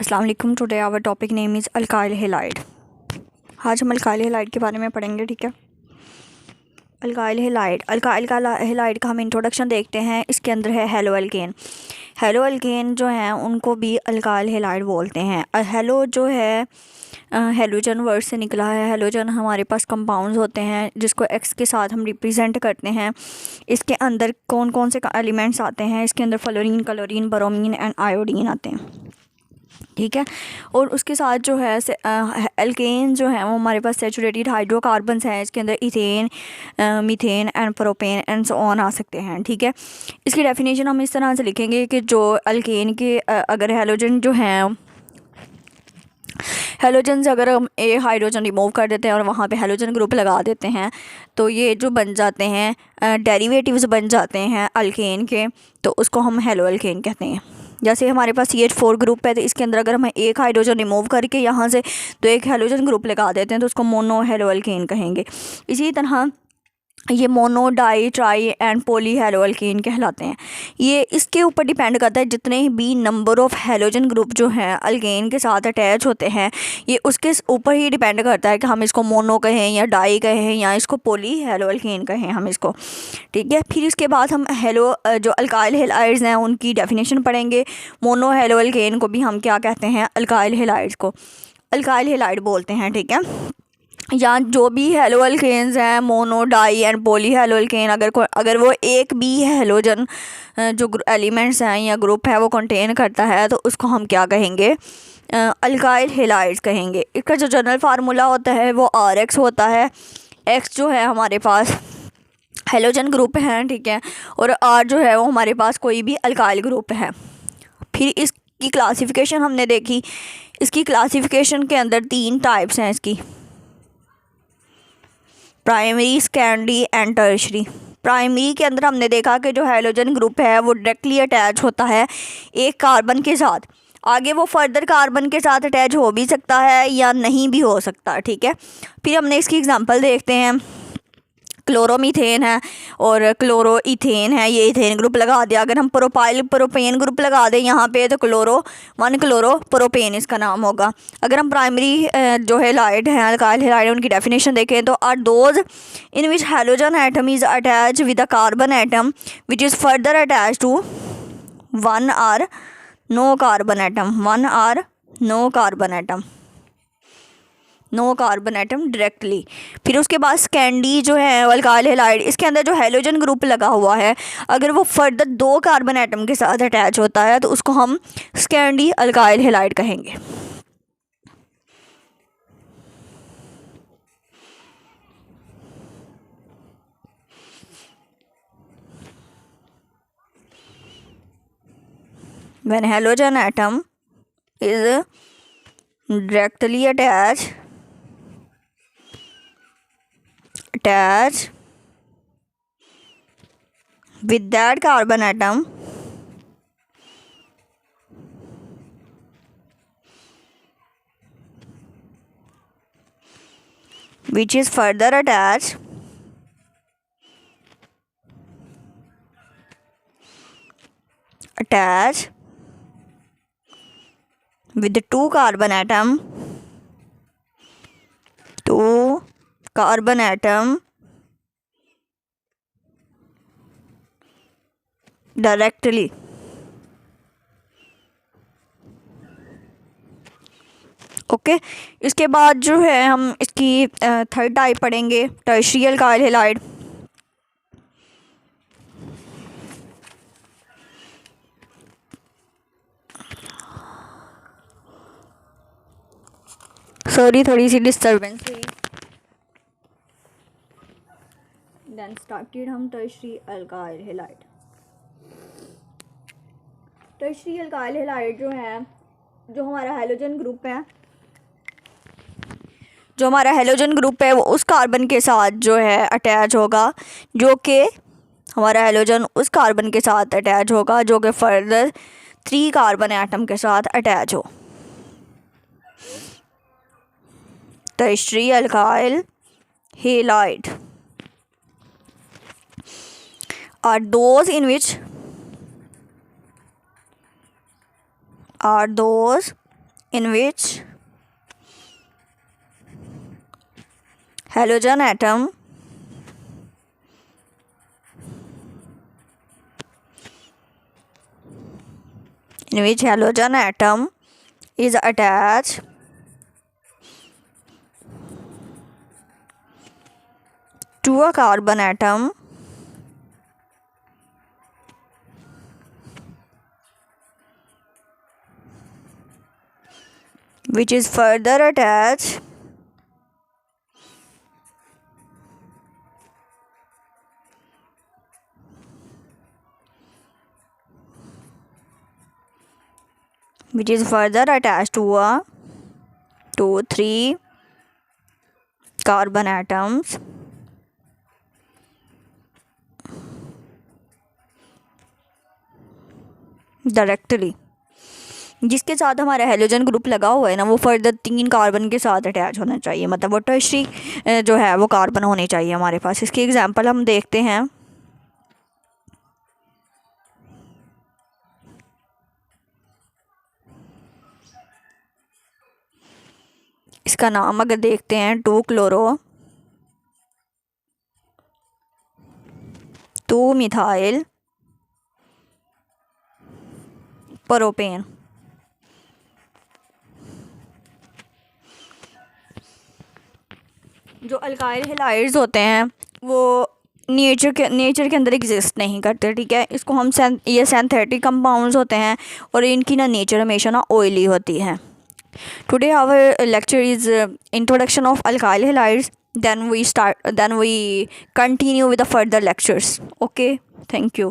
अस्सलाम वालेकुम। Today our topic name is alkyl halide. आज हम अल्काइल हैलाइड के बारे में पढ़ेंगे, ठीक है। अल्काइल हैलाइड का हम इंट्रोडक्शन देखते हैं। इसके अंदर है हेलो एल्केन। हेलो एल्केन जो हैं उनको भी अल्काइल हैलाइड बोलते हैं। हेलो जो है हेलोजन वर्ड से निकला है। हेलोजन हमारे पास कंपाउंड्स होते हैं जिसको एक्स के साथ हम रिप्रेजेंट करते हैं। इसके अंदर कौन कौन से एलिमेंट्स आते हैं? इसके अंदर fluorine, chlorine, bromine and iodine आते हैं, ठीक है। और उसके साथ जो है एल्केन जो है वो हमारे पास सैचुरेटेड हाइड्रोकार्बन्स हैं। इसके अंदर ethane, methane and propane and so on आ सकते हैं, ठीक है। इसकी डेफिनेशन हम इस तरह से लिखेंगे कि जो एल्केन के अगर हेलोजन जो हैं हेलोजन से अगर हम एक हाइड्रोजन रिमूव कर देते हैं और वहाँ पे हेलोजन ग्रुप लगा देते हैं तो ये जो बन जाते हैं डेरिवेटिव्स बन जाते हैं अल्केन के, तो उसको हम हेलो एल्केन कहते हैं। जैसे हमारे पास CH4 ग्रुप है तो इसके अंदर अगर हम एक हाइड्रोजन रिमूव करके यहाँ से तो एक हेलोजन ग्रुप लगा देते हैं तो उसको मोनो हेलो एल्केन कहेंगे। इसी तरह ये mono, di, tri and poly halo alkane कहलाते हैं। ये इसके ऊपर डिपेंड करता है जितने भी नंबर ऑफ़ हेलोजन ग्रुप जो हैं अल्केन के साथ अटैच होते हैं, ये उसके ऊपर ही डिपेंड करता है कि हम इसको मोनो कहें या डाई कहें या इसको पॉली हेलो एल्केन कहें हम इसको, ठीक है। फिर इसके बाद हम जो अल्काइल हैलाइड्स हैं उनकी डेफिनेशन पढ़ेंगे। मोनो हेलो एल्केन को भी हम क्या कहते हैं? अल्काइल हैलाइड्स को अल्काइल हैलाइड बोलते हैं, ठीक है। या जो भी हेलो एल्केन्स हैं mono, di and poly halo alkane, अगर वो एक भी हेलोजन जो एलिमेंट्स हैं या ग्रुप है वो कंटेन करता है तो उसको हम क्या कहेंगे? अल्काइल हैलाइड्स कहेंगे। इसका जो जनरल फार्मूला होता है वो RX होता है। X जो है हमारे पास हेलोजन ग्रुप हैं, ठीक है, और R जो है वो हमारे पास कोई भी अल्काइल ग्रुप है। फिर इसकी क्लासिफिकेशन हमने देखी। इसकी क्लासिफिकेशन के अंदर 3 टाइप्स हैं इसकी: primary, secondary and tertiary. Primary के अंदर हमने देखा कि जो हेलोजन ग्रुप है वो डायरेक्टली अटैच होता है एक कार्बन के साथ। आगे वो फर्दर कार्बन के साथ अटैच हो भी सकता है या नहीं भी हो सकता, ठीक है। फिर हमने इसकी एग्जांपल देखते हैं। क्लोरोमीथेन है और क्लोरो इथेन है, ये इथेन ग्रुप लगा दिया। अगर हम प्रोपेन ग्रुप लगा दें यहाँ पे तो क्लोरो प्रोपेन इसका नाम होगा। अगर हम प्राइमरी जो हैलाइड हैं अल्काइल हैलाइड उनकी डेफिनेशन देखें तो are those in which halogen atom is attach with a carbon atom which is further attach to one or no carbon atom directly. फिर उसके बाद सेकेंडरी जो है अल्काइल हैलाइड, इसके अंदर जो हेलोजन ग्रुप लगा हुआ है अगर वो फर्दर 2 कार्बन एटम के साथ अटैच होता है तो उसको हम सेकेंडरी अल्काइल हैलाइड कहेंगे। When halogen atom is directly attached with that carbon atom which is further attached with the two carbon atom directly. Okay इसके बाद जो है हम इसकी थर्ड टाइप पढ़ेंगे, टर्शियरी अल्काइल हैलाइड। सॉरी, थोड़ी सी डिस्टर्बेंस हुई। देन स्टार्टेड हम tertiary alkyl halide. Tertiary alkyl halide जो है जो हमारा हेलोजन ग्रुप है वो उस कार्बन के साथ जो है अटैच होगा जो कि हमारा हेलोजन उस कार्बन के साथ अटैच होगा जो कि फर्दर 3 कार्बन एटम के साथ अटैच हो। Tertiary alkyl halide are those in which in which halogen atom is attached to a carbon atom which is further attached to 3 carbon atoms directly. जिसके साथ हमारा हेलोजन ग्रुप लगा हुआ है ना वो फर्दर 3 कार्बन के साथ अटैच होना चाहिए, मतलब वो टर्शरी जो है वो कार्बन होने चाहिए हमारे पास। इसकी एग्जांपल हम देखते हैं। इसका नाम अगर देखते हैं 2 क्लोरो 2 मिथाइल प्रोपेन। जो अल्काइल हैलाइड्स होते हैं वो नेचर के अंदर एग्जिस्ट नहीं करते, ठीक है। इसको हम ये सिंथेटिक कंपाउंड्स होते हैं और इनकी ना नेचर हमेशा ना ऑयली होती है। Today our lecture is introduction of alkyl halides, then we continue with the further lectures. Okay, thank you.